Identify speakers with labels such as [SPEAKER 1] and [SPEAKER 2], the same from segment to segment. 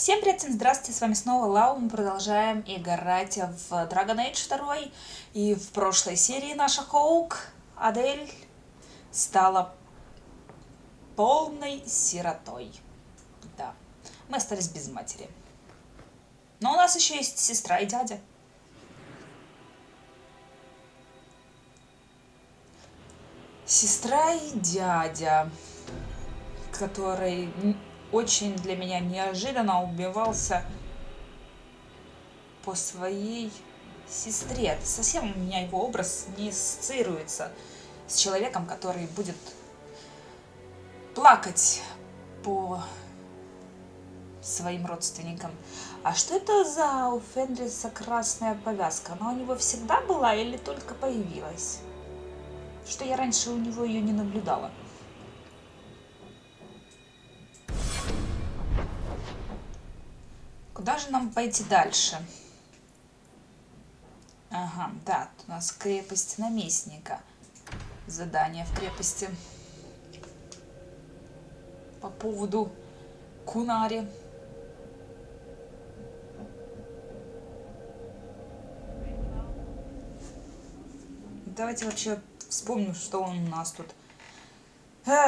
[SPEAKER 1] Всем привет, всем здравствуйте, с вами снова Лау, мы продолжаем играть в Dragon Age 2, и в прошлой серии наша Хоук, Адель, стала полной сиротой. Да, мы остались без матери. Но у нас еще есть сестра и дядя. Сестра и дядя, который очень для меня неожиданно убивался по своей сестре. Совсем у меня его образ не ассоциируется с человеком, который будет плакать по своим родственникам. А что это за у Фенриса красная повязка? Она у него всегда была или только появилась? Что я раньше у него ее не наблюдала. Куда же нам пойти дальше? Ага, да, тут у нас крепость наместника. Задание в крепости. По поводу Кунари. Давайте вообще вспомним, что он у нас тут.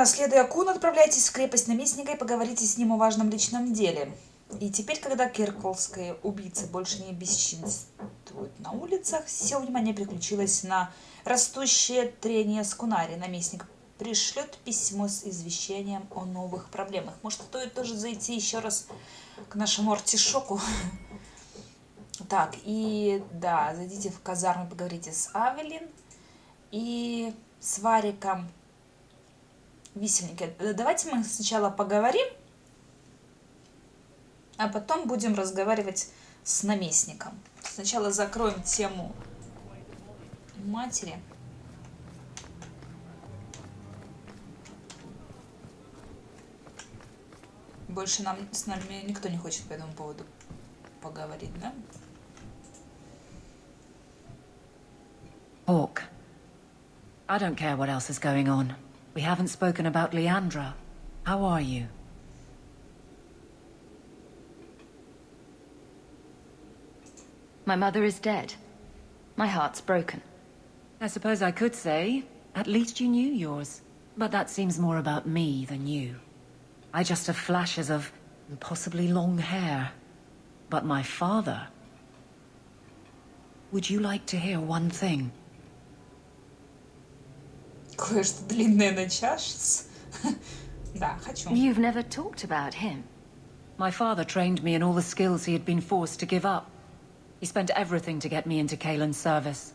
[SPEAKER 1] Следуя Куну, отправляйтесь в крепость наместника и поговорите с ним о важном личном деле. И теперь, когда кирколские убийцы больше не бесчинствуют на улицах, все внимание переключилось на растущее трение с Кунари. Наместник пришлет письмо с извещением о новых проблемах. Может, стоит тоже зайти еще раз к нашему артишоку. Так, и да, зайдите в казарму, поговорите с Авелин и с Вариком. Висельники. Давайте мы сначала поговорим, а потом будем разговаривать с наместником. Сначала закроем тему матери. Больше с нами никто не хочет по этому поводу поговорить, да?
[SPEAKER 2] Hawk, I don't care what else is going on. We haven't spoken about Leandra. How are you?
[SPEAKER 3] My mother is dead. My heart's broken.
[SPEAKER 2] I suppose I could say, at least you knew yours. But that seems more about me than you. I just have flashes of possibly long hair. But my father... Would you like to hear one thing?
[SPEAKER 1] Кое-что длинное на чашце. Да, хочу.
[SPEAKER 3] You've never talked about him.
[SPEAKER 2] My father trained me in all the skills he had been forced to give up. He spent everything to get me into Kaelin's service.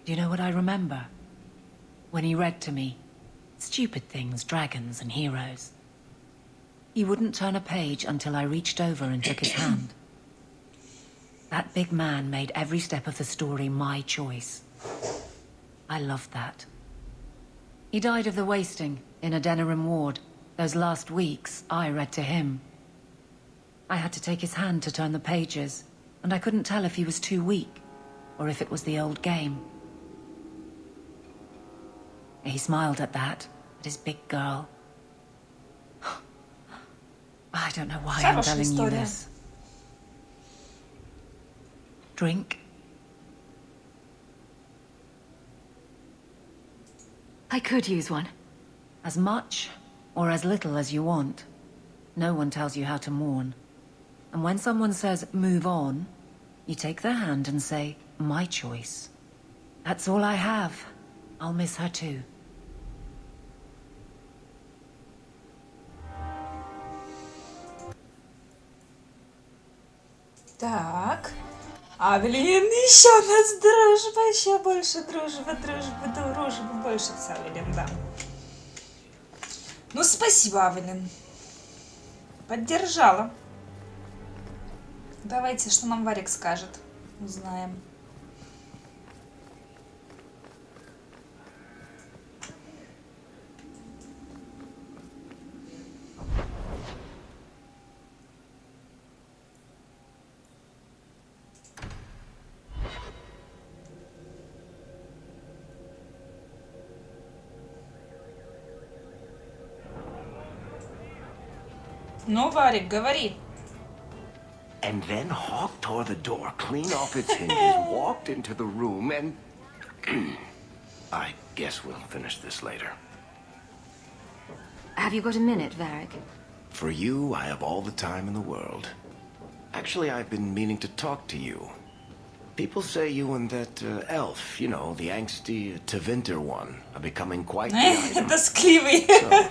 [SPEAKER 2] Do you know what I remember? When he read to me, stupid things, dragons and heroes. He wouldn't turn a page until I reached over and took his hand. That big man made every step of the story my choice. I loved that. He died of the wasting in a Denerim ward. Those last weeks, I read to him. I had to take his hand to turn the pages, and I couldn't tell if he was too weak, or if it was the old game. He smiled at that, at his big girl. I don't know why I'm telling you this. Drink?
[SPEAKER 3] I could use one.
[SPEAKER 2] As much or as little as you want. No one tells you how to mourn. And when someone says, move on, you take their hand and say, my choice. That's all I have. I'll miss her too.
[SPEAKER 1] Так. Авелин, еще у нас дружба, еще больше дружба, больше с Авелин, да. Ну, спасибо, Авелин. Поддержала. Давайте, что нам Варик скажет. Узнаем. Ну, Варик, говори.
[SPEAKER 4] And then Hawk tore the door clean off its hinges, walked into the room, and... I guess we'll finish this later.
[SPEAKER 3] Have you got a minute, Varric?
[SPEAKER 4] For you, I have all the time in the world. Actually, I've been meaning to talk to you. People say you and that elf, you know, the angsty Tevinter one, are becoming quite the item.
[SPEAKER 1] Тоскливый.
[SPEAKER 4] So,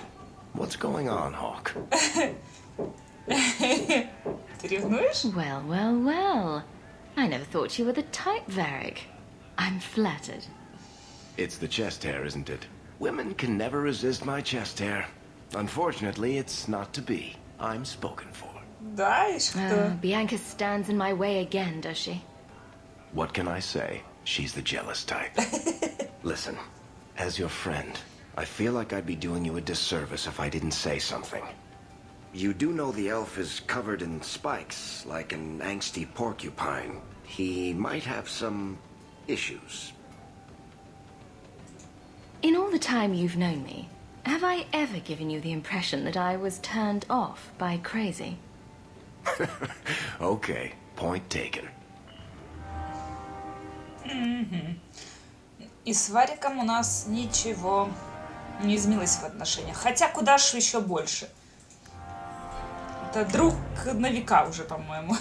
[SPEAKER 4] what's going on, Hawk?
[SPEAKER 1] Ты ревнуешь?
[SPEAKER 3] Well, well, well. I never thought you were the type, Varric. I'm flattered.
[SPEAKER 4] It's the chest hair, isn't it? Women can never resist my chest hair. Unfortunately, it's not to be. I'm spoken for.
[SPEAKER 1] Да, и что?
[SPEAKER 3] Bianca stands in my way again, does she?
[SPEAKER 4] What can I say? She's the jealous type. Listen, as your friend, I feel like I'd be doing you a disservice if I didn't say something. You do know the elf is covered in spikes, like an angsty porcupine. He might have some issues.
[SPEAKER 3] In all the time you've known me, have I ever given you the impression that I was turned off by crazy?
[SPEAKER 4] Okay, point taken.
[SPEAKER 1] И с Вариком у нас ничего не изменилось в отношениях. Хотя куда ж еще больше. Это друг на века уже, по-моему.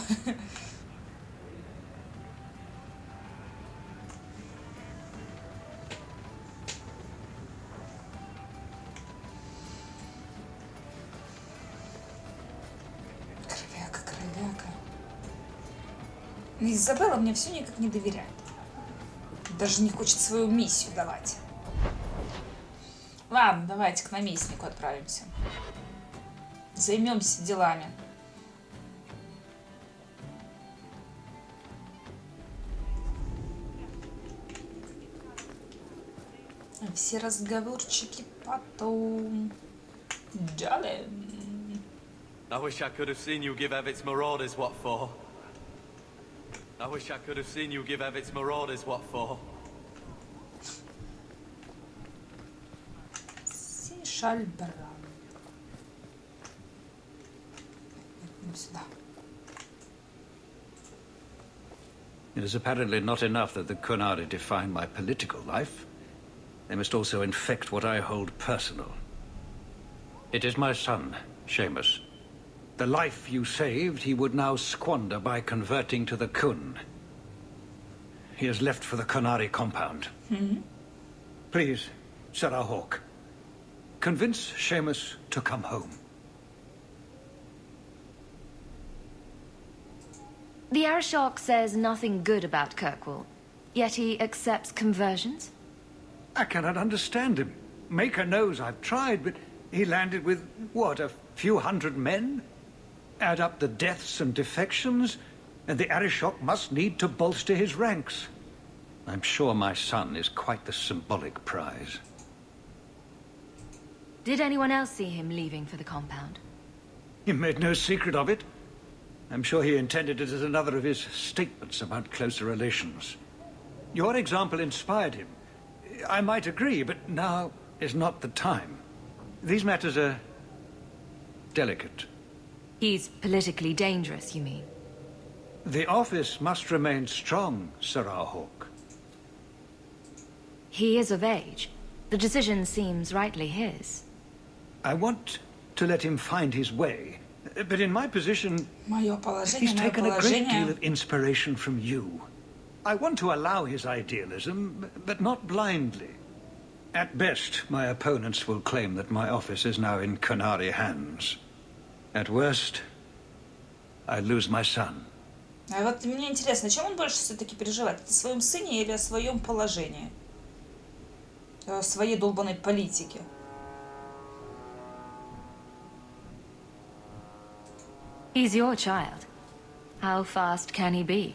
[SPEAKER 1] Кровяка, кровяка. Изабелла мне все никак не доверяет. Даже не хочет свою миссию давать. Ладно, давайте к наместнику отправимся. Займемся делами. Все разговорчики потом. Джален.
[SPEAKER 5] I wish I could have seen you give Evitz Marauders what for. I wish I could have seen you give Evitz Marauders what for.
[SPEAKER 1] Сишальбран. Сюда.
[SPEAKER 6] It is apparently not enough that the Kunari define my political life. They must also infect what I hold personal. It is my son, Seamus. The life you saved, he would now squander by converting to the Kun. He has left for the Kunari compound. Please, Sarah Hawk, convince Seamus to come home.
[SPEAKER 3] The Arishok says nothing good about Kirkwall, yet he accepts conversions?
[SPEAKER 6] I cannot understand him. Maker knows I've tried, but he landed with, what, a few hundred men? Add up the deaths and defections, and the Arishok must need to bolster his ranks. I'm sure my son is quite the symbolic prize.
[SPEAKER 3] Did anyone else see him leaving for the compound?
[SPEAKER 6] He made no secret of it. I'm sure he intended it as another of his statements about closer relations. Your example inspired him. I might agree, but now is not the time. These matters are delicate.
[SPEAKER 3] He's politically dangerous, you mean?
[SPEAKER 6] The office must remain strong, Sarah Hawk.
[SPEAKER 3] He is of age. The decision seems rightly his.
[SPEAKER 6] I want to let him find his way, but in my position,
[SPEAKER 1] Мое положение,
[SPEAKER 6] he's
[SPEAKER 1] мое
[SPEAKER 6] taken a great deal
[SPEAKER 1] положение.
[SPEAKER 6] of inspiration from you. I want to allow his idealism, but not blindly. At best, my opponents will claim that my office is now in Kunari hands. At worst, I lose my son.
[SPEAKER 1] А вот мне интересно, о чем он больше все-таки переживает? О своем сыне или о своем положении? О своей долбанной политике?
[SPEAKER 3] He's your child. How fast can he be?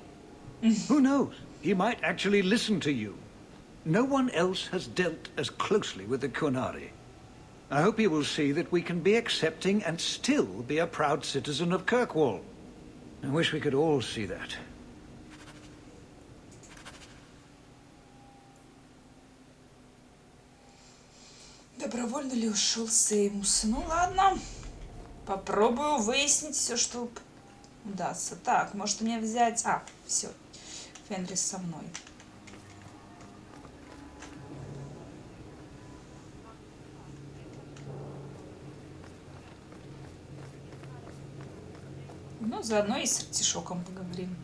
[SPEAKER 6] Who knows? He might actually listen to you. No one else has dealt as closely with the Kunari. I hope he will see that we can be accepting and still be a proud citizen of Kirkwall. I wish we could all see that.
[SPEAKER 1] Добровольно ли ушел Сеймус? Ну ладно. Попробую выяснить все, что удастся. Так, может мне взять... А, все. Фенрис со мной. Ну, заодно и с артишоком поговорим.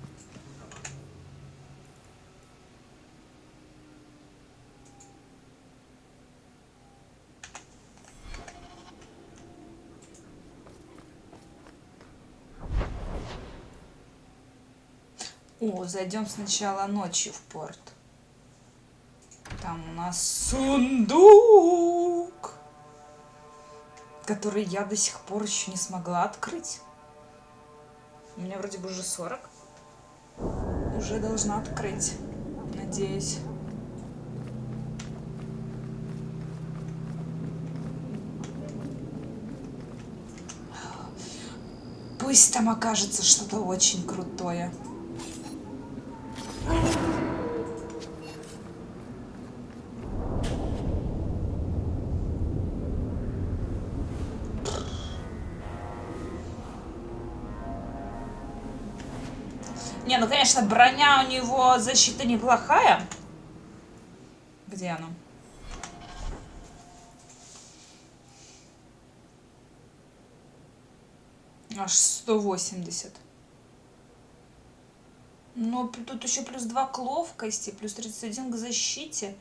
[SPEAKER 1] О, зайдем сначала ночью в порт. Там у нас сундук, который я до сих пор еще не смогла открыть. У меня вроде бы уже 40. Уже должна открыть. Надеюсь. Пусть там окажется что-то очень крутое. Не, ну, конечно, броня у него, защита неплохая. Где она? Аж 180. Но тут еще плюс 2 к ловкости, плюс 31 к защите.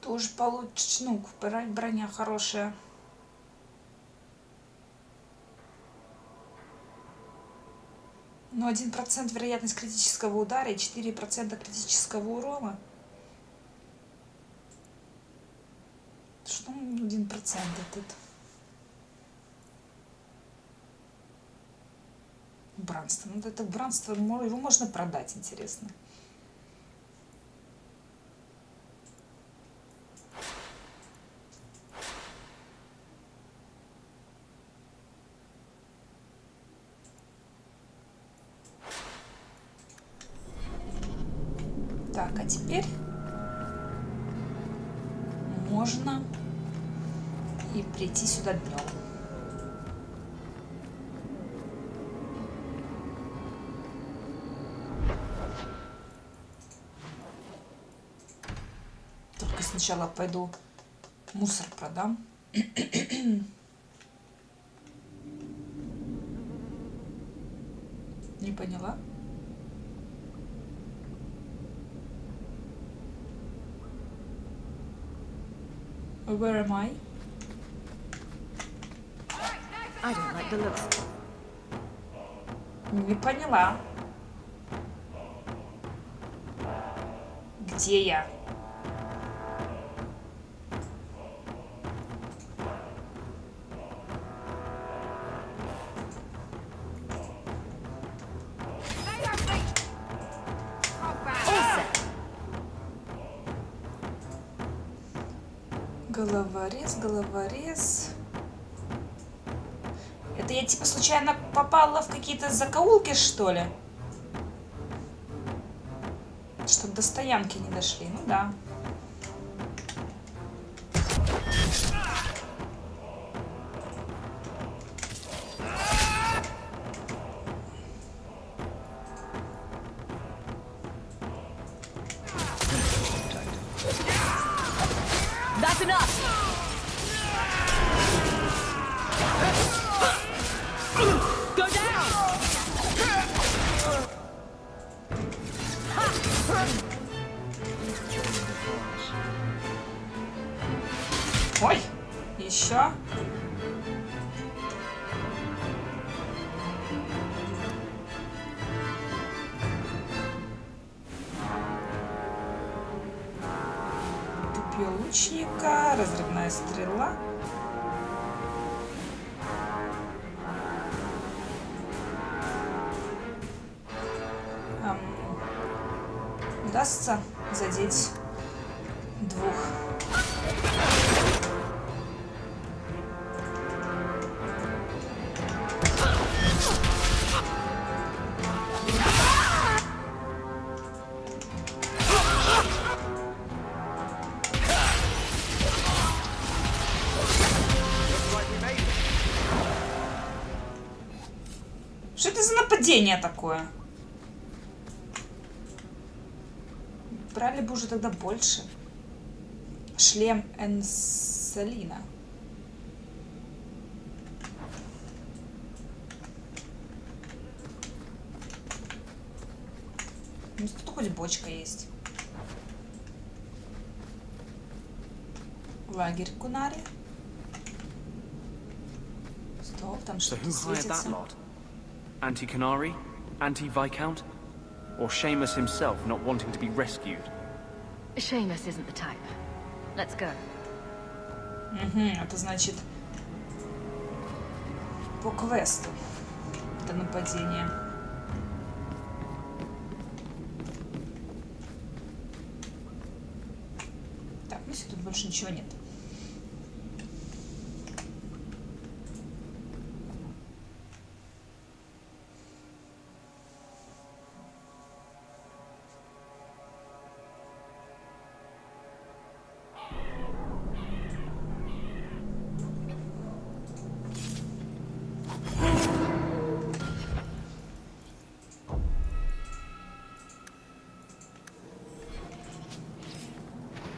[SPEAKER 1] Тоже получше, ну, броня хорошая. Но 1% вероятность критического удара и 4% критического урона. Что 1% этот? Убранство. Ну, это убранство, его можно продать, интересно. Так, а теперь можно и прийти сюда днем. Только сначала пойду мусор продам. Не поняла? Where am I?
[SPEAKER 3] I don't like the looks.
[SPEAKER 1] Не поняла. Где я? Головорез, головорез. Это я типа случайно попала в какие-то закоулки, что ли? Чтобы до стоянки не дошли. Ну да.
[SPEAKER 3] That's enough! Go down!
[SPEAKER 1] Ой, еще. Копье лучника, разрывная стрела. Удастся задеть двух. Что это за нападение такое? Брали бы уже тогда больше. Шлем Энсалина. Ну, тут хоть бочка есть. Лагерь Кунари. Стоп, там
[SPEAKER 7] So
[SPEAKER 1] что-то
[SPEAKER 7] who hired that
[SPEAKER 1] светится.
[SPEAKER 7] lot? Anti-Canary? Anti-Viscount? Or Seamus himself not wanting to be rescued?
[SPEAKER 3] Seamus isn't the type. Let's go.
[SPEAKER 1] Это значит по квесту. Это нападение. Так, ну все, тут больше ничего нет.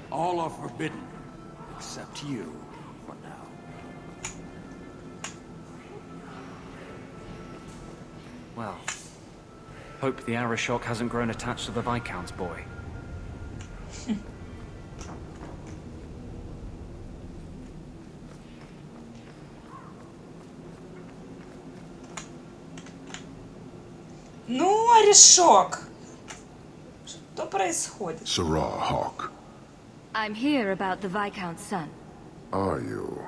[SPEAKER 8] All are forbidden, except you, for now.
[SPEAKER 7] Well, hope the Arashock hasn't grown attached to the Viscount's boy.
[SPEAKER 1] Ну, Орешок! Что происходит?
[SPEAKER 9] Sarah Hawk,
[SPEAKER 3] I'm here about the Viscount's son.
[SPEAKER 9] are you?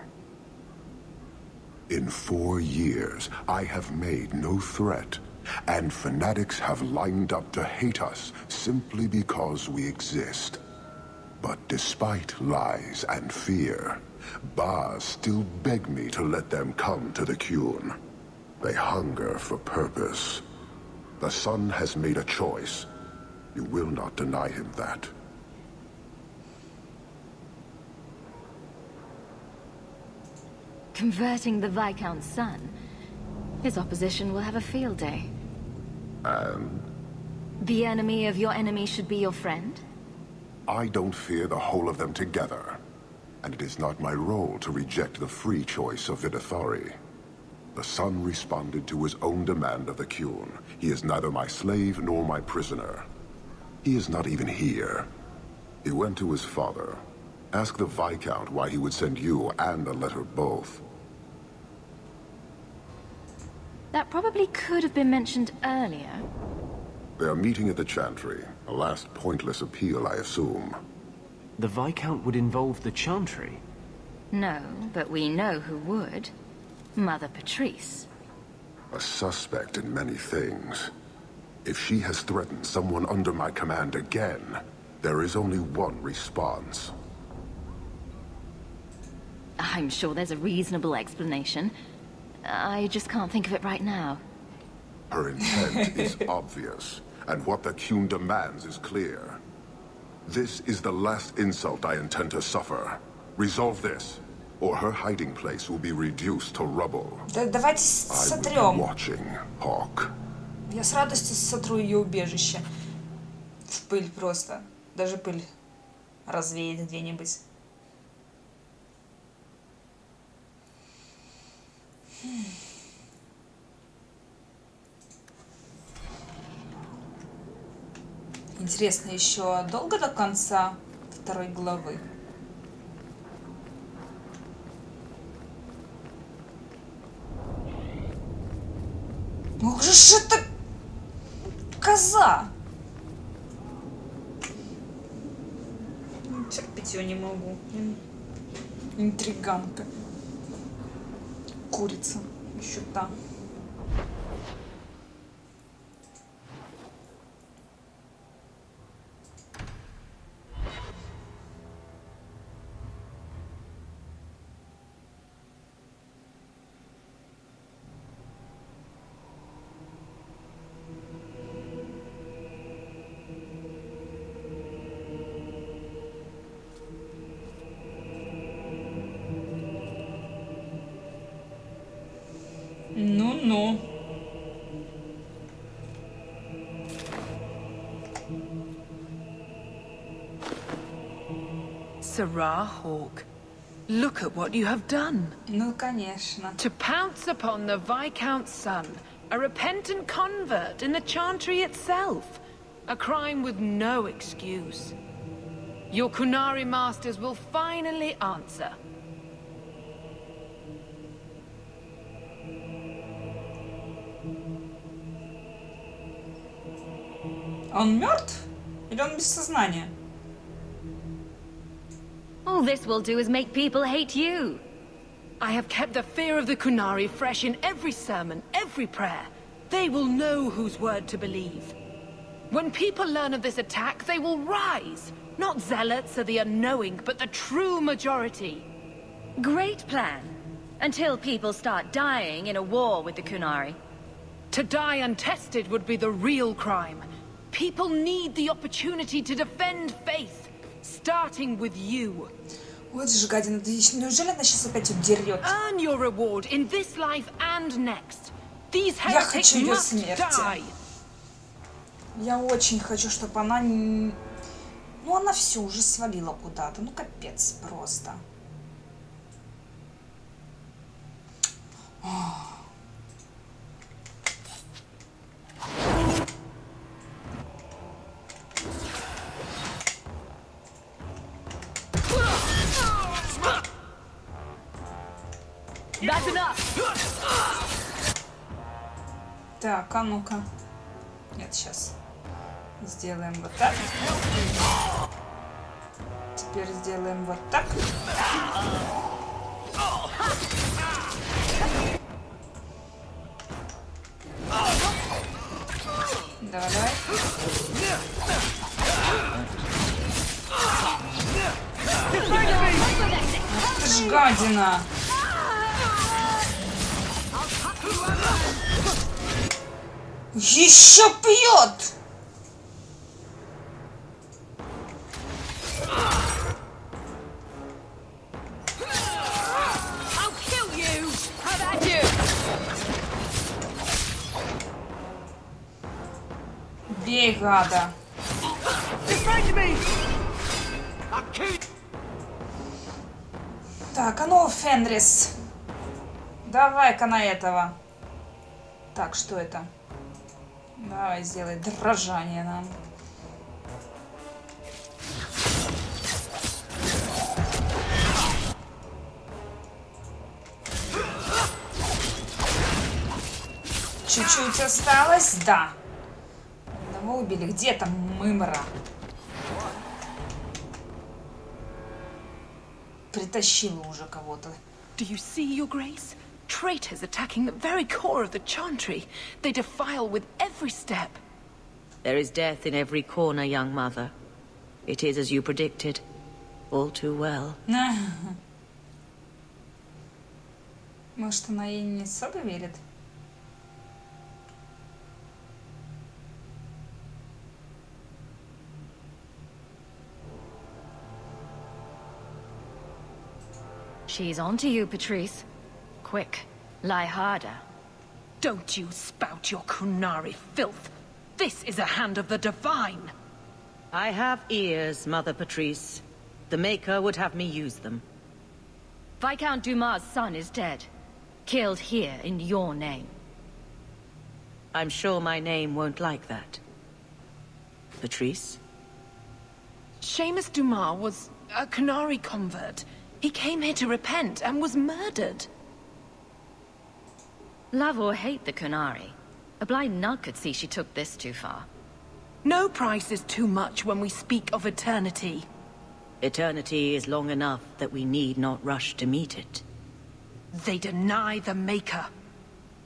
[SPEAKER 9] In 4 years, I have made no threat, and fanatics have lined up to hate us simply because we exist. But despite lies and fear, Baz still beg me to let them come to the Qun. They hunger for purpose. The son has made a choice. You will not deny him that.
[SPEAKER 3] Converting the Viscount's son. His opposition will have a field day.
[SPEAKER 9] And
[SPEAKER 3] The enemy of your enemy should be your friend?
[SPEAKER 9] I don't fear the whole of them together. And it is not my role to reject the free choice of Videthari. The son responded to his own demand of the Qun. He is neither my slave nor my prisoner. He is not even here. He went to his father. Ask the Viscount why he would send you and a letter both.
[SPEAKER 3] That probably could have been mentioned earlier.
[SPEAKER 9] They are meeting at the Chantry. A last pointless appeal, I assume.
[SPEAKER 7] The Viscount would involve the Chantry?
[SPEAKER 3] No, but we know who would. Mother Patrice.
[SPEAKER 9] A suspect in many things. If she has threatened someone under my command again, there is only one response.
[SPEAKER 3] I'm sure there's a reasonable explanation. I just can't think of it right now.
[SPEAKER 9] Her intent is obvious, and what the Qun demands is clear. This is the last insult I intend to suffer. Resolve this, or her hiding place will be reduced to rubble.
[SPEAKER 1] Да, давайте
[SPEAKER 9] I will be
[SPEAKER 1] сотрем.
[SPEAKER 9] watching, Hawk.
[SPEAKER 1] Я с радостью сотру ее убежище. В пыль просто. Даже пыль развеять где-нибудь. Интересно, еще долго до конца 2 главы? Ох же ж это коза! Терпеть ее не могу. Интриганка. Курица. Еще та. Ну-ну.
[SPEAKER 10] Sirrah Hawke, look at what you have done.
[SPEAKER 1] Ну, конечно.
[SPEAKER 10] To pounce upon the Viscount's son, a repentant convert in the Chantry itself. A crime with no excuse. Your Kunari masters will finally answer.
[SPEAKER 1] Он мертв? Или он без сознания?
[SPEAKER 3] All this will do is make people hate you.
[SPEAKER 10] I have kept the fear of the Kunari fresh in every sermon, every prayer. They will know whose word to believe. When people learn of this attack, they will rise. Not zealots or the unknowing, but the true majority.
[SPEAKER 3] Great plan. Until people start dying in a war with the Kunari.
[SPEAKER 10] To die untested would be the real crime. People need the opportunity to defend faith, starting with you.
[SPEAKER 1] Вот же гадина, неужели она сейчас опять удерет?
[SPEAKER 10] Earn your reward in this life and next. These
[SPEAKER 1] Я хочу
[SPEAKER 10] heretics
[SPEAKER 1] ее
[SPEAKER 10] must
[SPEAKER 1] смерти.
[SPEAKER 10] die.
[SPEAKER 1] Я очень хочу, чтобы она... Ну, она все уже свалила куда-то. Ну, капец просто.
[SPEAKER 3] That's enough.
[SPEAKER 1] Так, а ну-ка. Нет, сейчас. Сделаем вот так. Теперь сделаем вот так. Давай, давай. Ах ты ж гадина! Еще пьет! Бей, гада! Так, а ну, Фенрис. Давай-ка на этого. Так, что это? Давай, сделай дрожание нам. Чуть-чуть осталось, да. Одного убили. Где там мымра? Притащила уже кого-то.
[SPEAKER 10] Do you see, Your Grace? Traitors attacking the very core of the Chantry. They defile with every step.
[SPEAKER 2] There is death in every corner, young mother. It is as you predicted. All too well.
[SPEAKER 1] Может, она ей не особо верит?
[SPEAKER 3] She's on to you, Patrice. Quick, lie harder.
[SPEAKER 10] Don't you spout your Kunari filth. This is a hand of the divine.
[SPEAKER 2] I have ears, Mother Patrice. The Maker would have me use them.
[SPEAKER 3] Viscount Dumas' son is dead. Killed here in your name.
[SPEAKER 2] I'm sure my name won't like that. Patrice?
[SPEAKER 10] Seamus Dumas was a Kunari convert. He came here to repent and was murdered.
[SPEAKER 3] Love or hate the Kunari, a blind nut could see she took this too far.
[SPEAKER 10] No price is too much when we speak of eternity.
[SPEAKER 2] Eternity is long enough that we need not rush to meet it.
[SPEAKER 10] They deny the Maker.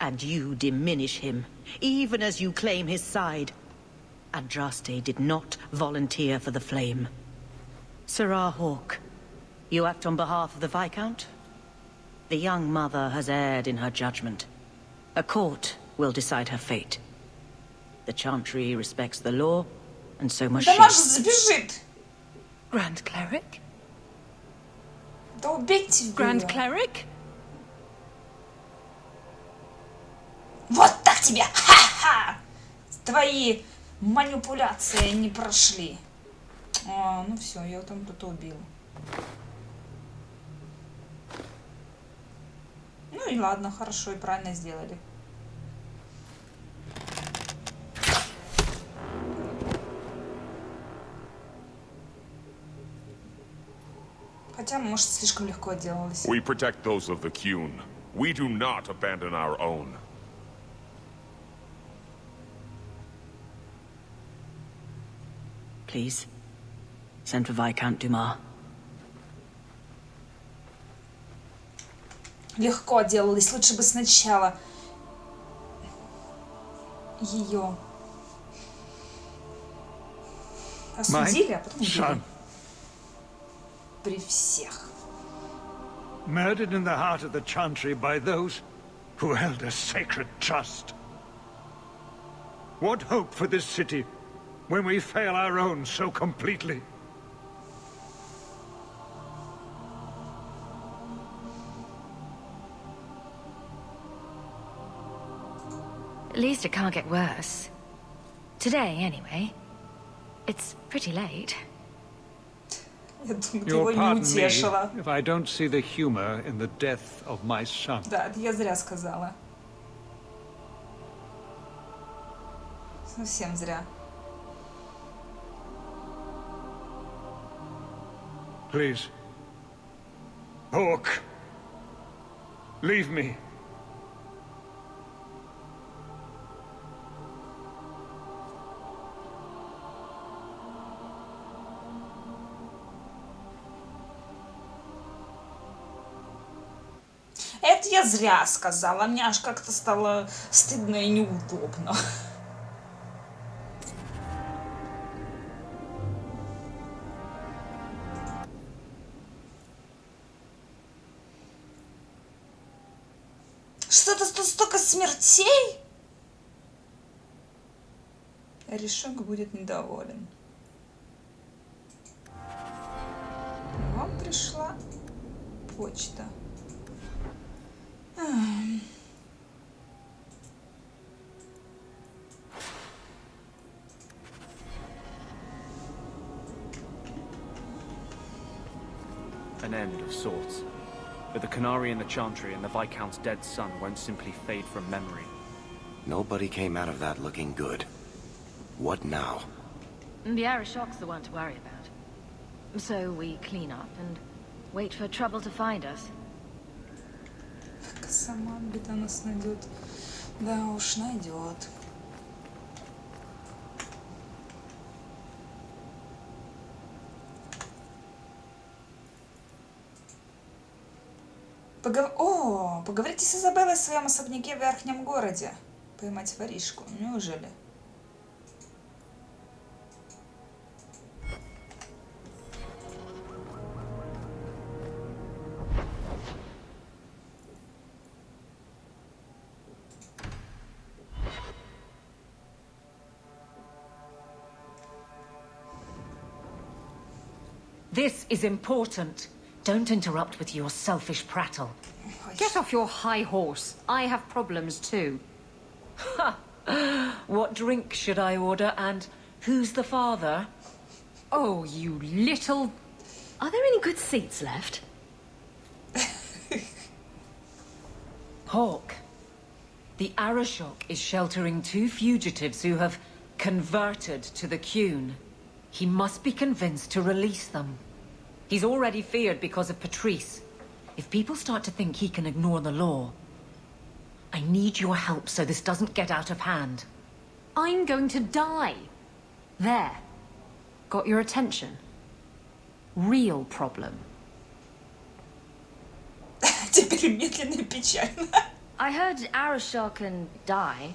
[SPEAKER 2] And you diminish him, even as you claim his side. Andraste did not volunteer for the flame. Sirrah Hawke, you act on behalf of the Viscount? The young mother has erred in her judgment. A court will decide her fate. The Chantry respects the law, and so must
[SPEAKER 1] Да
[SPEAKER 2] she.
[SPEAKER 1] наш сбежит!
[SPEAKER 10] Grand Cleric?
[SPEAKER 1] Да убейте
[SPEAKER 10] Grand
[SPEAKER 1] её.
[SPEAKER 10] Cleric?
[SPEAKER 1] Вот так тебе! Ха-ха! Твои манипуляции не прошли. А, ну все, я там кто-то убил. Ну и ладно, хорошо и правильно сделали. Хотя, может, слишком легко отделалась.
[SPEAKER 11] We protect those of the Qun. We do not abandon our own.
[SPEAKER 2] Please, send for Viscount Dumas.
[SPEAKER 1] Легко отделалась. Лучше бы сначала ее осудили, а потом убили. При всех.
[SPEAKER 6] Murdered in the heart of the Chantry by those who held a sacred trust. What hope for this city when we fail our own so completely?
[SPEAKER 3] At least it can't get worse. Today, anyway. It's pretty late.
[SPEAKER 1] Я думаю,
[SPEAKER 6] You'll
[SPEAKER 1] его не
[SPEAKER 6] pardon me
[SPEAKER 1] утешила.
[SPEAKER 6] if I don't see the humor in the death of my son.
[SPEAKER 1] Да, это я зря сказала. Совсем зря.
[SPEAKER 6] Please. Hawk. Leave me.
[SPEAKER 1] Это я зря сказала. Мне аж как-то стало стыдно и неудобно. Что-то тут столько смертей? Решок будет недоволен. Вам пришла почта.
[SPEAKER 7] An end of sorts. But the Canary and the Chantry and the Viscount's dead son won't simply fade from memory.
[SPEAKER 4] Nobody came out of that looking good. What now?
[SPEAKER 3] The Arishok's the one to worry about. So we clean up and wait for trouble to find us.
[SPEAKER 1] Сама беда нас найдет. Да уж, найдет. Поговорите с Изабеллой в своем особняке в верхнем городе. Поймать воришку. Неужели?
[SPEAKER 2] This is important. Don't interrupt with your selfish prattle.
[SPEAKER 12] Get off your high horse. I have problems too.
[SPEAKER 2] Ha! What drink should I order, and who's the father?
[SPEAKER 12] Oh, you little...
[SPEAKER 3] Are there any good seats left?
[SPEAKER 2] Hawk. The Arishok is sheltering 2 fugitives who have converted to the Qun. He must be convinced to release them. He's already feared because of Patrice. If people start to think he can ignore the law, I need your help so this doesn't get out of hand.
[SPEAKER 12] I'm going to die. There. Got your attention? Real problem.
[SPEAKER 1] Теперь медленно и печально.
[SPEAKER 3] I heard Arishok can die.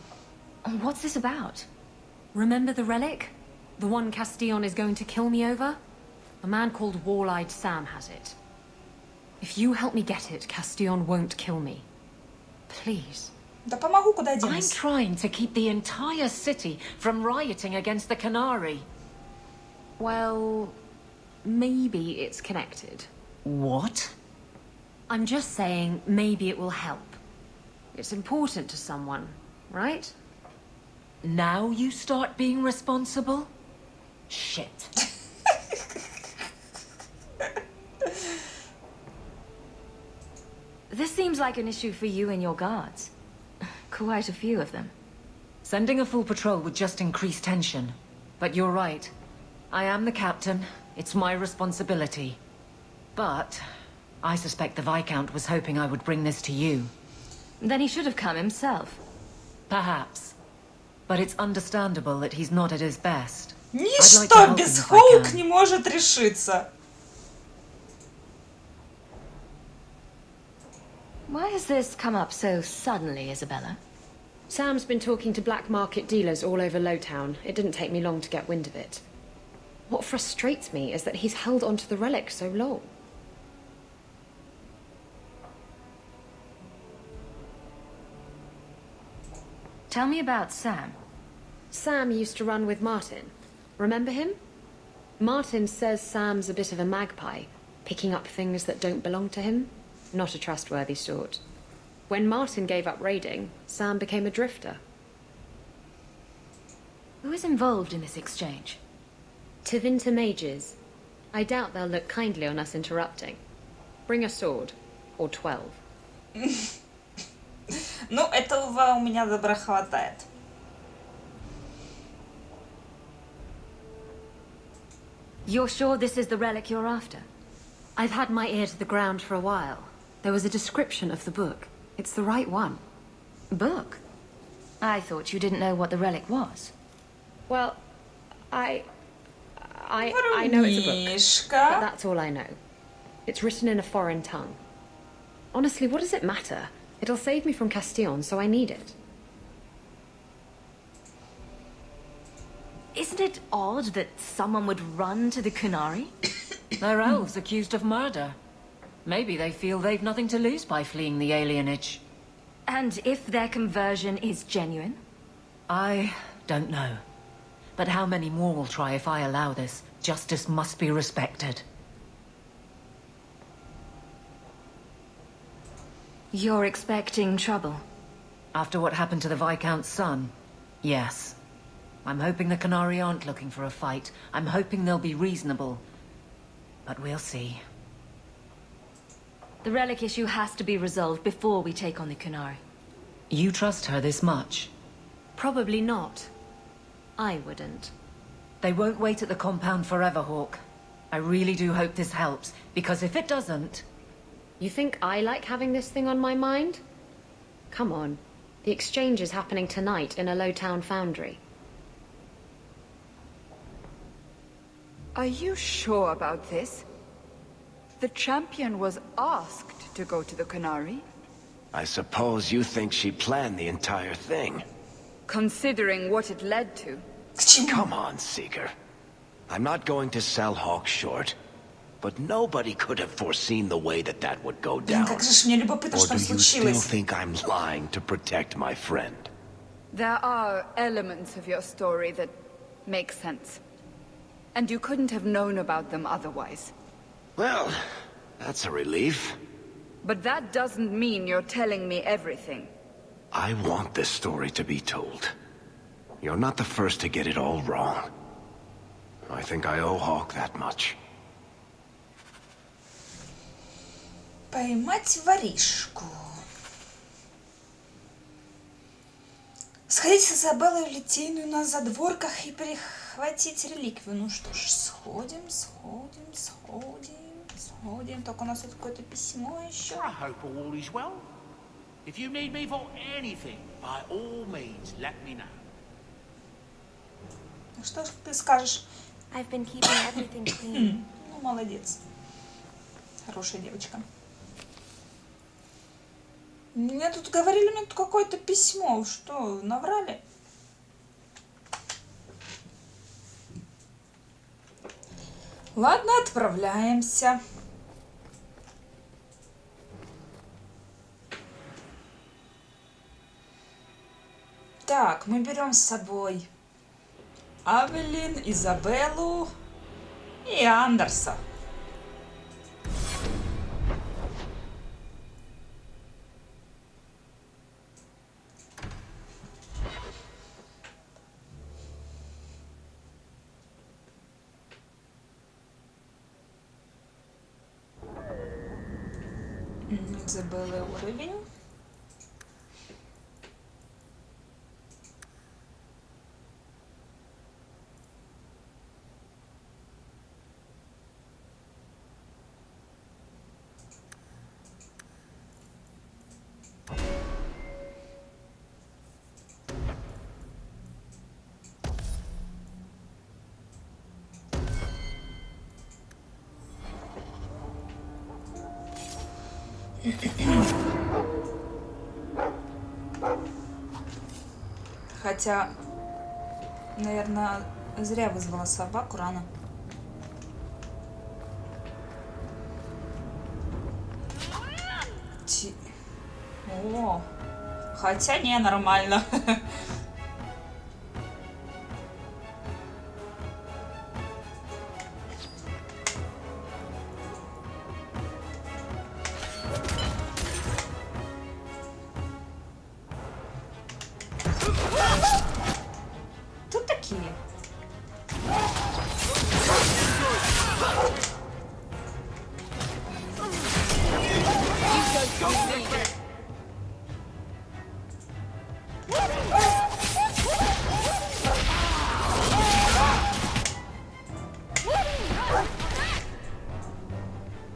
[SPEAKER 3] What's this about?
[SPEAKER 12] Remember the relic? The one Castillon is going to kill me over? A man called Wall-Eyed Sam has it. If you help me get it, Castillon won't kill me. Please.
[SPEAKER 1] Да помогу, куда
[SPEAKER 2] I'm
[SPEAKER 1] денусь.
[SPEAKER 2] trying to keep the entire city from rioting against the Canary.
[SPEAKER 12] Well, maybe it's connected.
[SPEAKER 2] What?
[SPEAKER 12] I'm just saying maybe it will help. It's important to someone, right?
[SPEAKER 2] Now you start being responsible? Shit.
[SPEAKER 3] This seems like an issue for you and your guards. Quite a few of them.
[SPEAKER 2] Sending a full patrol would just increase tension. But you're right. I am the captain. It's my responsibility. But I suspect the Viscount was hoping I would bring this to you.
[SPEAKER 3] Then he should have come himself.
[SPEAKER 2] Perhaps. But it's understandable that he's not at his best.
[SPEAKER 1] Ничто без Хоук не может решиться.
[SPEAKER 3] Why has this come up so suddenly, Isabella?
[SPEAKER 12] Sam's been talking to black market dealers all over Lowtown. It didn't take me long to get wind of it. What frustrates me is that he's held onto the relic so long.
[SPEAKER 3] Tell me about Sam.
[SPEAKER 12] Sam used to run with Martin. Remember him? Martin says Sam's a bit of a magpie, picking up things that don't belong to him. Not a trustworthy sort. When Martin gave up raiding, Sam became a drifter.
[SPEAKER 3] Who is involved in this exchange?
[SPEAKER 12] Tevinter mages. I doubt they'll look kindly on us interrupting. Bring a sword. Or 12.
[SPEAKER 1] Ну, этого у меня добра хватает.
[SPEAKER 3] You're sure this is the relic you're after?
[SPEAKER 12] I've had my ear to the ground for a while. There was a description of the book. It's the right one.
[SPEAKER 3] Book? I thought you didn't know what the relic was.
[SPEAKER 12] Well, I know it's a book, but that's all I know. It's written in a foreign tongue. Honestly, what does it matter? It'll save me from Castillon, so I need it.
[SPEAKER 3] Isn't it odd that someone would run to the Kunari?
[SPEAKER 2] They're elves accused of murder. Maybe they feel they've nothing to lose by fleeing the alienage.
[SPEAKER 3] And if their conversion is genuine?
[SPEAKER 2] I don't know. But how many more will try if I allow this? Justice must be respected.
[SPEAKER 3] You're expecting trouble?
[SPEAKER 2] After what happened to the Viscount's son, yes. I'm hoping the Kunari aren't looking for a fight. I'm hoping they'll be reasonable. But we'll see.
[SPEAKER 3] The relic issue has to be resolved before we take on the Kunari.
[SPEAKER 2] You trust her this much?
[SPEAKER 12] Probably not. I wouldn't.
[SPEAKER 2] They won't wait at the compound forever, Hawk. I really do hope this helps, because if it doesn't...
[SPEAKER 12] You think I like having this thing on my mind? Come on. The exchange is happening tonight in a Lowtown foundry.
[SPEAKER 13] Are you sure about this? The champion was asked to go to the Kunari.
[SPEAKER 4] I suppose you think she planned the entire thing.
[SPEAKER 13] Considering what it led to.
[SPEAKER 4] Come on, Seeker. I'm not going to sell Hawk short, but nobody could have foreseen the way that would go down.
[SPEAKER 1] Как же мне любопытно,
[SPEAKER 4] Or
[SPEAKER 1] что
[SPEAKER 4] do you still
[SPEAKER 1] случилось.
[SPEAKER 4] think I'm lying to protect my friend?
[SPEAKER 13] There are elements of your story that make sense. And you couldn't have known about them otherwise.
[SPEAKER 4] Well, that's a relief.
[SPEAKER 13] But that doesn't mean you're telling me everything.
[SPEAKER 4] I want this story to be told. You're not the first to get it all wrong. I think I owe Hawk that much.
[SPEAKER 1] Поймать воришку. Сходить с Изабеллой в Литейную на задворках и перехватить реликвию. Ну что ж, сходим. Только у нас тут какое-то письмо еще.
[SPEAKER 14] I hope all is well. If you need me for anything, by all means, let me know.
[SPEAKER 1] Что ж ты скажешь?
[SPEAKER 15] I've been keeping everything clean.
[SPEAKER 1] Ну, молодец. Хорошая девочка. Мне тут говорили, у меня тут какое-то письмо. Что, наврали? Ладно, отправляемся. Так, мы берем с собой Авелин, Изабеллу и Андерса. Забыла уровень. Хотя, наверное, зря вызвала собаку рано. О, хотя не, нормально. Тут такие.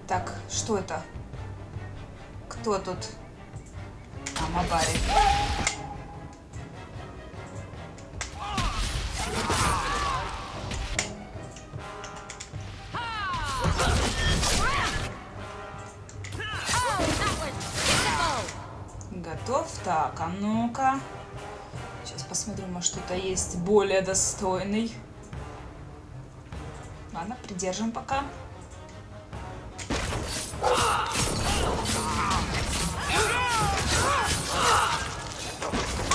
[SPEAKER 1] Так, что это? Кто тут? А, Мабари. Готов? Так, а ну-ка. Сейчас посмотрим, может что-то есть более достойный. Ладно, придержим пока.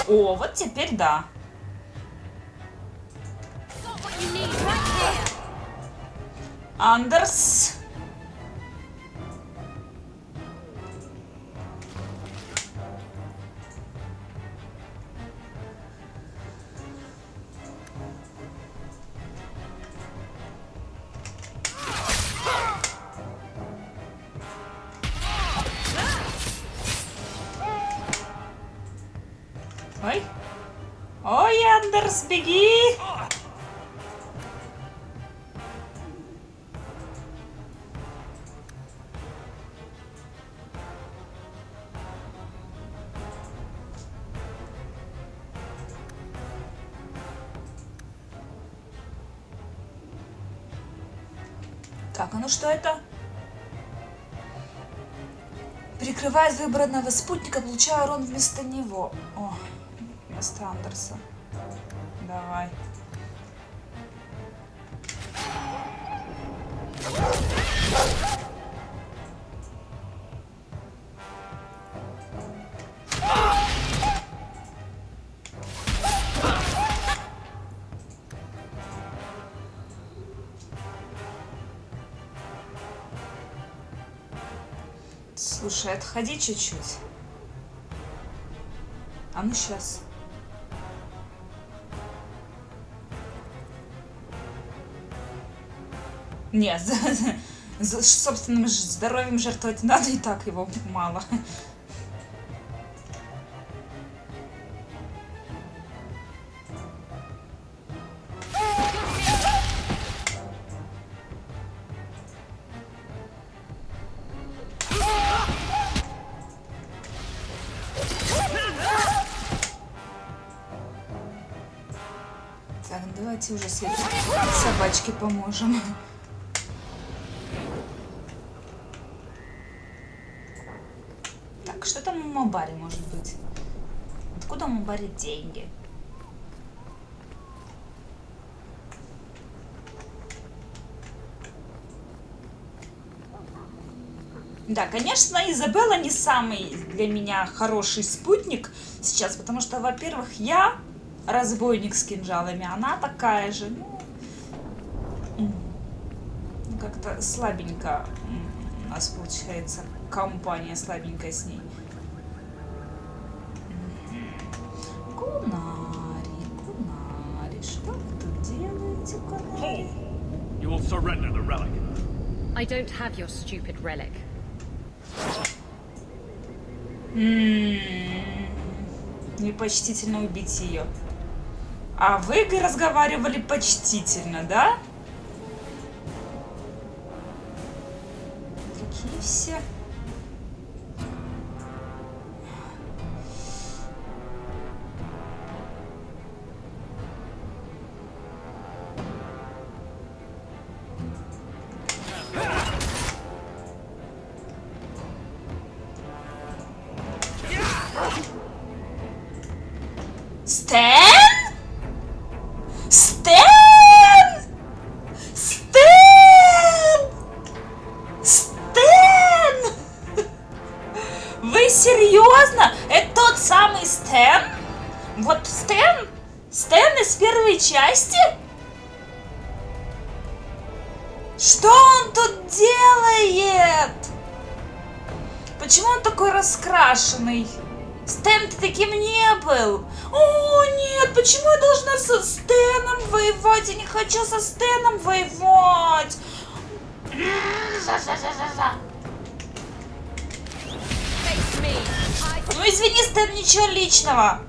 [SPEAKER 1] О, вот теперь да. Андерс. Ой. Ой, Андерс, беги! Так, а ну что это? Прикрывает выбранного спутника, получая урон вместо него. О, вместо Андерса. Давай. Слушай, отходи чуть-чуть. А ну сейчас. Нет, за собственным здоровьем жертвовать надо, и так его мало. Так, давайте уже с этой собачке поможем. Так, что там у Мабари может быть? Откуда у Мабари деньги? Да, конечно, Изабелла не самый для меня хороший спутник сейчас, потому что, во-первых, я разбойник с кинжалами, она такая же, ну как-то слабенько у нас получается компания, слабенькая с ней. Кунари, что вы тут делаете, Кунари?
[SPEAKER 8] You will surrender the relic.
[SPEAKER 12] I don't have your stupid relic.
[SPEAKER 1] Непочтительно убить ее. А вы разговаривали почтительно, да? Какие все... Стэн? Стэн? Стэн? Стэн? Вы серьезно? Это тот самый Стэн? Вот Стэн? Стэн из первой части? Что он тут делает? Почему он такой раскрашенный? Стэн, ты таким не был. О, нет, почему я должна со Стэном воевать? Я не хочу со Стэном воевать. Ну, извини, Стэн, ничего личного.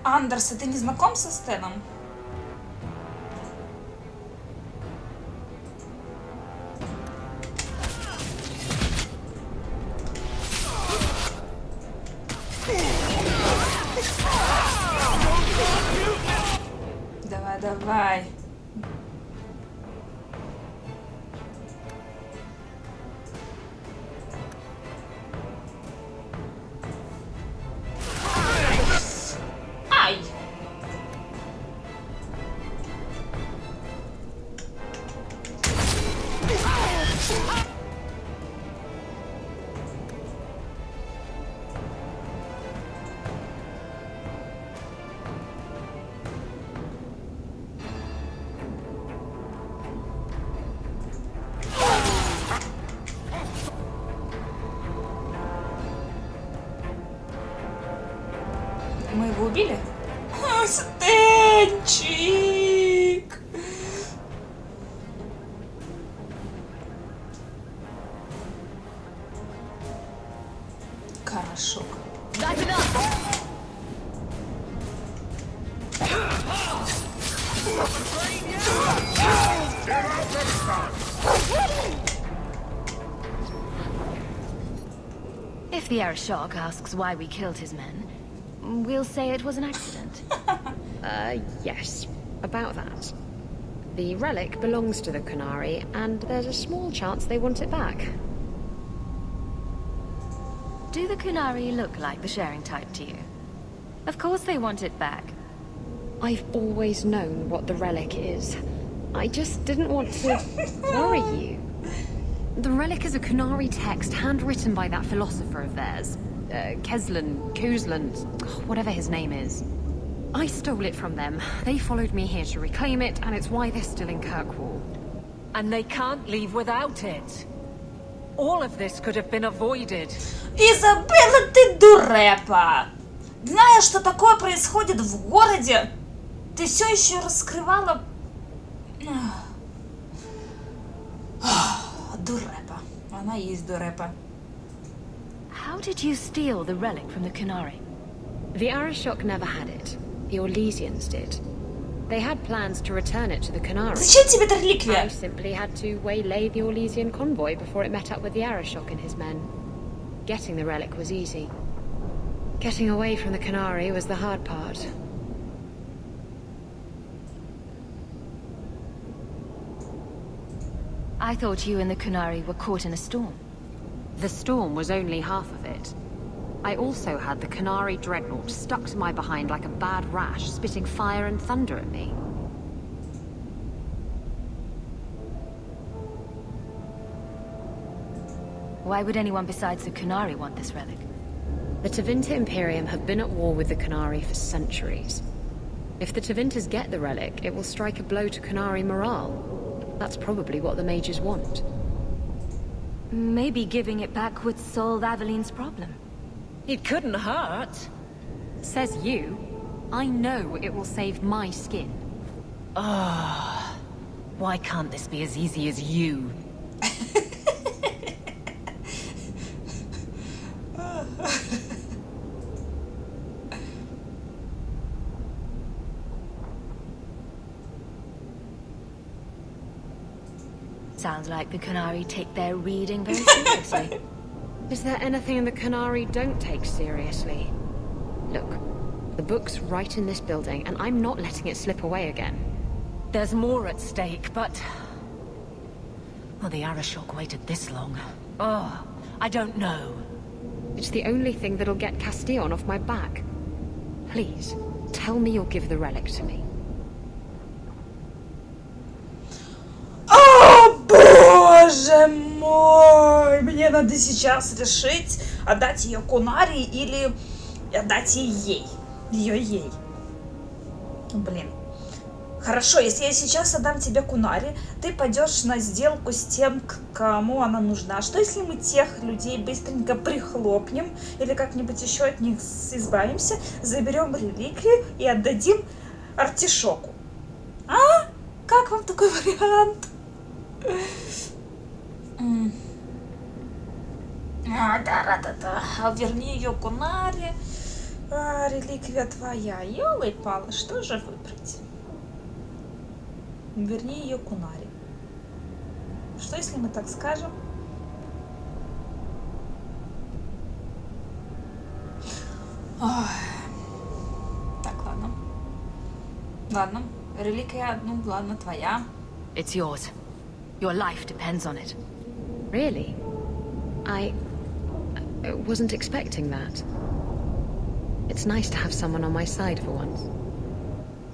[SPEAKER 1] Андерс, а ты не знаком со Стэном? Давай, давай. Ай! Мы его убили? Стэнчик! Хорошо.
[SPEAKER 3] If the Arashok asks why we killed his men, we'll say it was an accident.
[SPEAKER 16] Yes. About that. The relic belongs to the Kunari, and there's a small chance they want it back.
[SPEAKER 3] Do the Kunari look like the sharing type to you? Of course they want it back.
[SPEAKER 16] I've always known what the relic is. I just didn't want to worry you.
[SPEAKER 12] The relic is a Kunari text handwritten by that philosopher of theirs. Kuzland, whatever his name is. I stole it from them. They followed me here to reclaim it, and it's why they're still in Kirkwall.
[SPEAKER 10] And they can't leave without it. All of this could have been avoided.
[SPEAKER 1] Изабелла, ты дурепа! Зная, что такое происходит в городе, ты все еще раскрывала... Дурепа. Она и есть дурепа.
[SPEAKER 3] How did you steal the relic from the Kunari?
[SPEAKER 16] The Arashok never had it. The Orlesians did. They had plans to return it to the Kunari.
[SPEAKER 1] Зачем тебе эта реликвия?
[SPEAKER 16] I simply had to waylay the Orlesian convoy before it met up with the Arashok and his men. Getting the relic was easy. Getting away from the Kunari was the hard part.
[SPEAKER 3] I thought you and the Kunari were caught in a storm.
[SPEAKER 12] The storm was only half of it. I also had the Kunari dreadnought stuck to my behind like a bad rash, spitting fire and thunder at me.
[SPEAKER 3] Why would anyone besides the Kunari want this relic?
[SPEAKER 16] The Tevinter Imperium have been at war with the Kunari for centuries. If the Tevinters get the relic, it will strike a blow to Kunari morale. That's probably what the mages want.
[SPEAKER 3] Maybe giving it back would solve Aveline's problem.
[SPEAKER 12] It couldn't hurt. Says you. I know it will save my skin.
[SPEAKER 2] Ah, why can't this be as easy as you?
[SPEAKER 3] Sounds like the Qunari take their reading very seriously.
[SPEAKER 16] Is there anything in the Qunari don't take seriously? Look, the book's right in this building, and I'm not letting it slip away again.
[SPEAKER 2] There's more at stake, but... Well, the Arashok waited this long. Oh, I don't know.
[SPEAKER 16] It's the only thing that'll get Castillon off my back. Please, tell me you'll give the relic to me.
[SPEAKER 1] О, боже мой! Мне надо сейчас решить, отдать ее Кунари или отдать ей. Ее ей. Блин. Хорошо, если я сейчас отдам тебе Кунари, ты пойдешь на сделку с тем, кому она нужна. Что если мы тех людей быстренько прихлопнем или как-нибудь еще от них избавимся, заберем реликвию и отдадим Артишоку? А? Как вам такой вариант? Да. Верни ее Кунари. Реликвия твоя. Ёлы-палы, что же выбрать? Верни ее Кунари. Что если мы так скажем? Ой. Так, ладно. Ладно. Реликвия, ну ладно, твоя.
[SPEAKER 3] It's yours. Your life depends on it.
[SPEAKER 16] Really? I wasn't expecting that. It's nice to have someone on my side for once.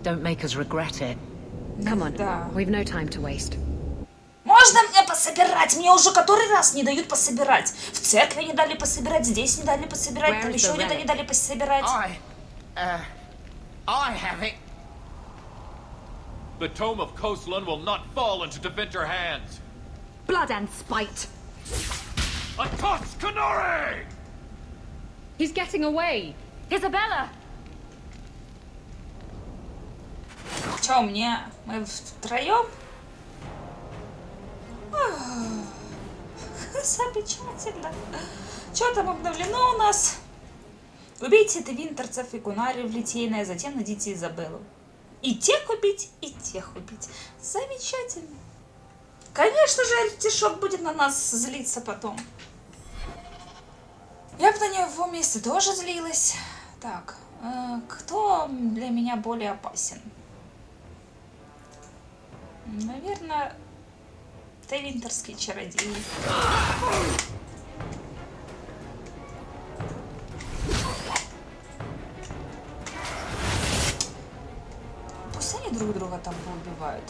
[SPEAKER 2] Don't make us regret it.
[SPEAKER 16] Come on,
[SPEAKER 1] Да.
[SPEAKER 16] we've no time to waste.
[SPEAKER 1] Можно мне пособирать? Мне уже который раз не дают пособирать. В церкви не дали пособирать, здесь не дали пособирать, там еще где-то не дали пособирать.
[SPEAKER 5] I have it. The Tome of Koslan will not fall into defender hands.
[SPEAKER 10] Blood and spite.
[SPEAKER 5] A toss Qunari!
[SPEAKER 16] He's getting away.
[SPEAKER 3] Isabella!
[SPEAKER 1] Че, мне? Мы втроем? Замечательно. Что там обновлено у нас? Убейте твинтерцев и Кунари в Литейное, затем найдите Изабеллу. И тех убить, и тех убить. Замечательно. Конечно же, Артишок будет на нас злиться потом. Я бы на него месте тоже злилась. Так, кто для меня более опасен? Наверное, Твинтерский чародей. Пусть они друг друга там поубивают.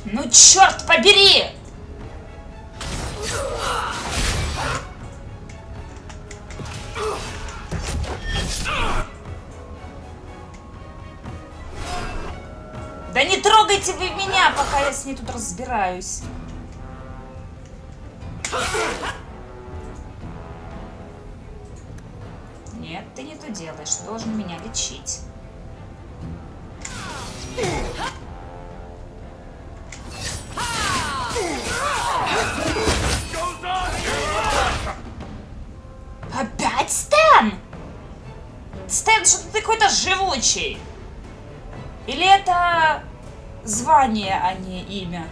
[SPEAKER 1] Ну, черт побери! Да не трогайте вы меня, пока я с ней тут разбираюсь. Нет, ты не то делаешь, ты должен меня лечить. Опять Стэн? Стэн, что ты какой-то живучий? Или это звание, а не имя?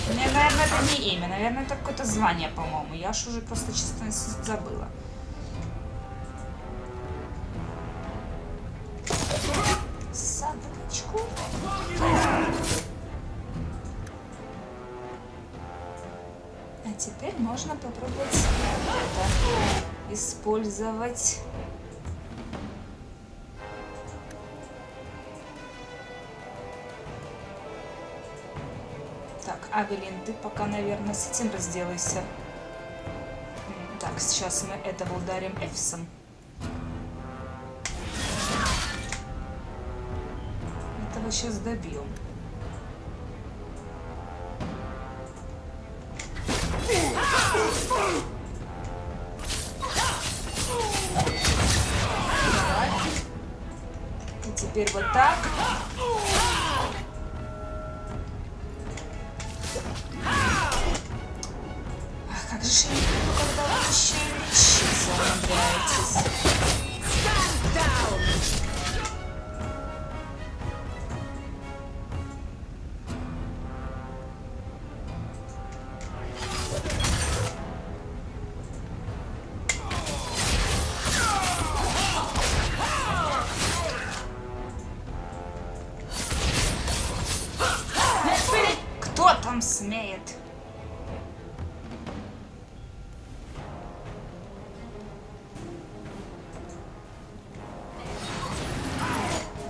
[SPEAKER 1] Наверное, это не имя. Наверное, это какое-то звание, по-моему. Я ж уже просто честно забыла. Забыла. секундочку. А теперь можно попробовать это использовать. Так, Авелин, ты пока, наверное, с этим разделайся. Так, сейчас мы этого ударим Эфисом. Этого сейчас добьем. И теперь вот так. Ах, как же я не люблю, когда вы еще и лечиться умудряетесь. Кто там смеет?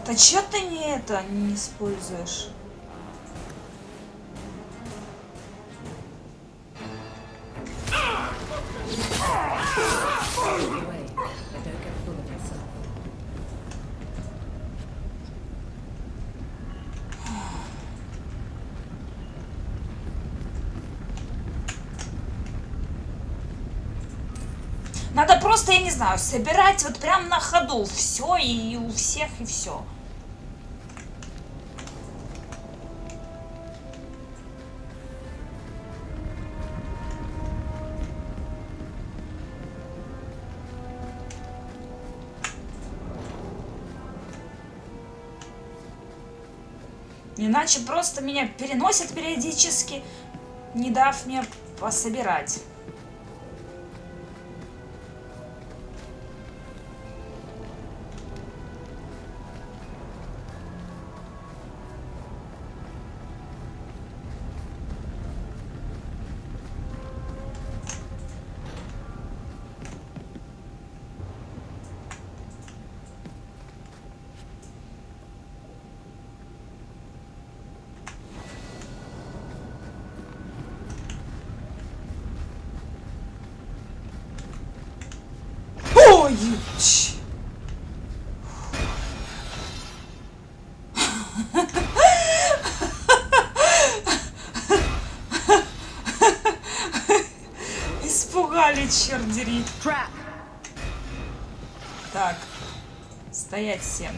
[SPEAKER 1] Да чё ты не используешь? Надо просто, я не знаю, собирать вот прям на ходу все и у всех и все. Иначе просто меня переносят периодически, не дав мне пособирать. Ой! Испугали, черт дери. Так, стоять всем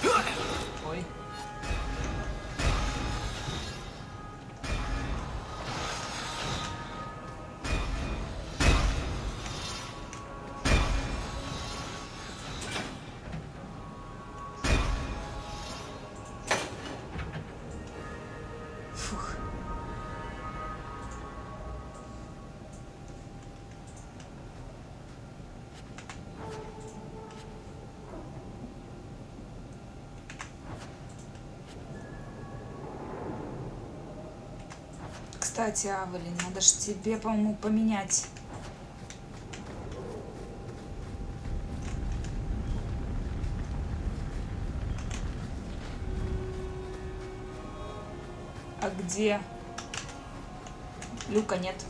[SPEAKER 1] тут. Ой. Фух. Кстати, Авелин, надо ж тебе, по-моему, поменять. А где? Люка нет.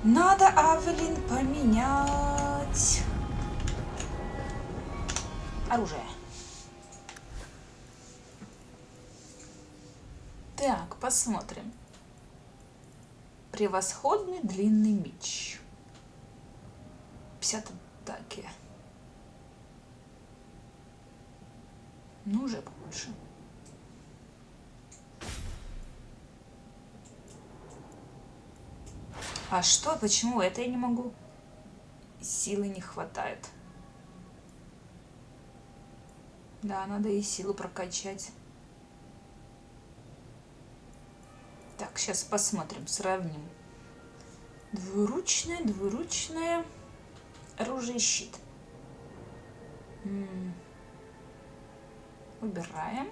[SPEAKER 1] Надо, Авелин, поменять оружие. Так, посмотрим. Превосходный длинный меч. 50 атаки. Ну, уже побольше. А что? Почему это я не могу? Силы не хватает. Да, надо и силу прокачать. Так, сейчас посмотрим, сравним. Двуручное оружие и щит. Убираем.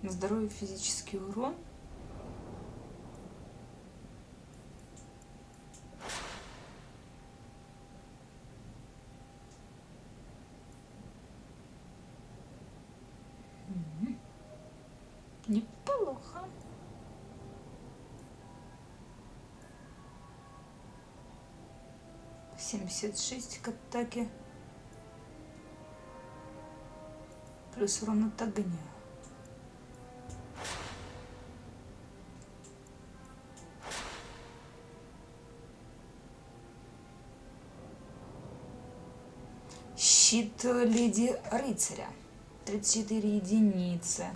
[SPEAKER 1] Здоровье, физический урон. Неплохо. — 76 к атаке. Плюс урон от огня. Щит леди рыцаря. 34 единицы.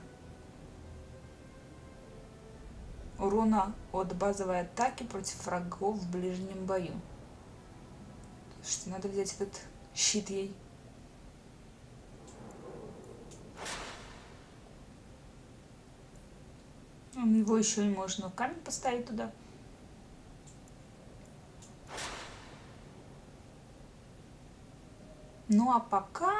[SPEAKER 1] Урона от базовой атаки против врагов в ближнем бою. Что надо взять этот щит ей. Его еще и можно камень поставить туда. Ну а пока...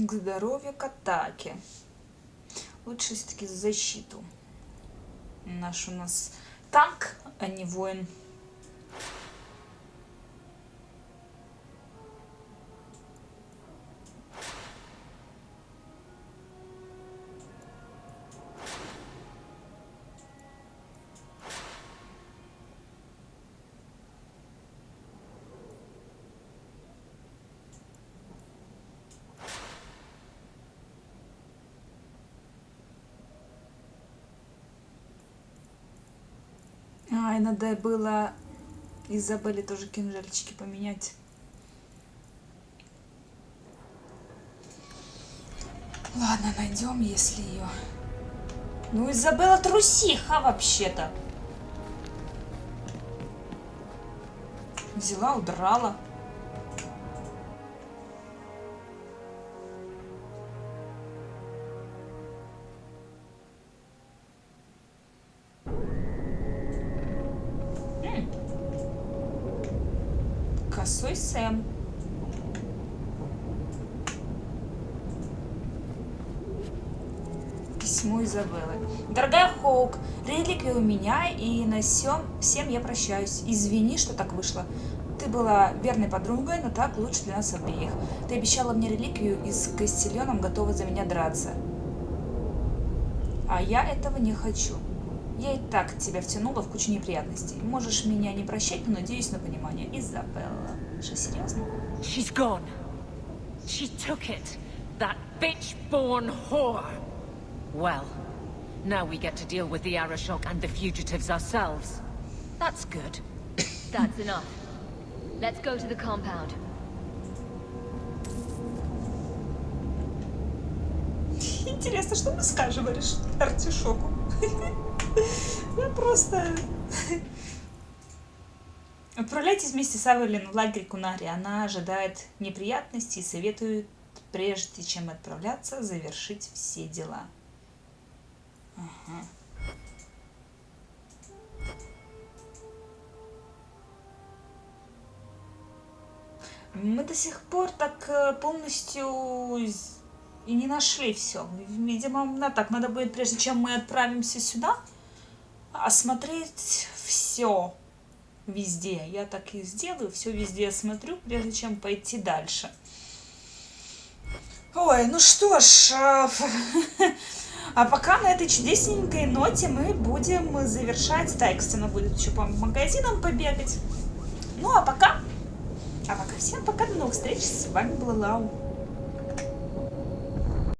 [SPEAKER 1] К здоровью, к атаке. Лучше все-таки защиту. Наш у нас танк, а не воин. Ай, надо было Изабелле тоже кинжальчики поменять. Ладно, найдем, если ее. Ну, Изабелла трусиха вообще-то. Взяла, удрала. Косой Сэм. Письмо Изабеллы. Дорогая Хоук, реликвия у меня, и на всем я прощаюсь. Извини, что так вышло. Ты была верной подругой, но так лучше для нас обеих. Ты обещала мне реликвию, и с Кастильоном готова за меня драться. А я этого не хочу. Я и так тебя втянула в кучу неприятностей. Можешь меня не прощать, но надеюсь на понимание. Изабелла. Что, серьезно?
[SPEAKER 2] She's gone. She took it. That bitch-born whore. Well, now we get to deal with the Arashok and the fugitives ourselves. That's good.
[SPEAKER 3] That's enough. Let's go to the compound.
[SPEAKER 1] Интересно, что мы скажем Артишоку? Я просто... Отправляйтесь вместе с Laurelin в лагерь Кунари. Она ожидает неприятностей и советует, прежде чем отправляться, завершить все дела. Ага. Мы до сих пор так полностью и не нашли все. Видимо, надо будет, прежде чем мы отправимся сюда, осмотреть все везде. Я так и сделаю, все везде осмотрю, прежде чем пойти дальше. Ой, ну что ж, а пока на этой чудесненькой ноте мы будем завершать. Да, и, кстати, будет еще по магазинам побегать. Ну, а пока всем пока, до новых встреч. С вами была Лау.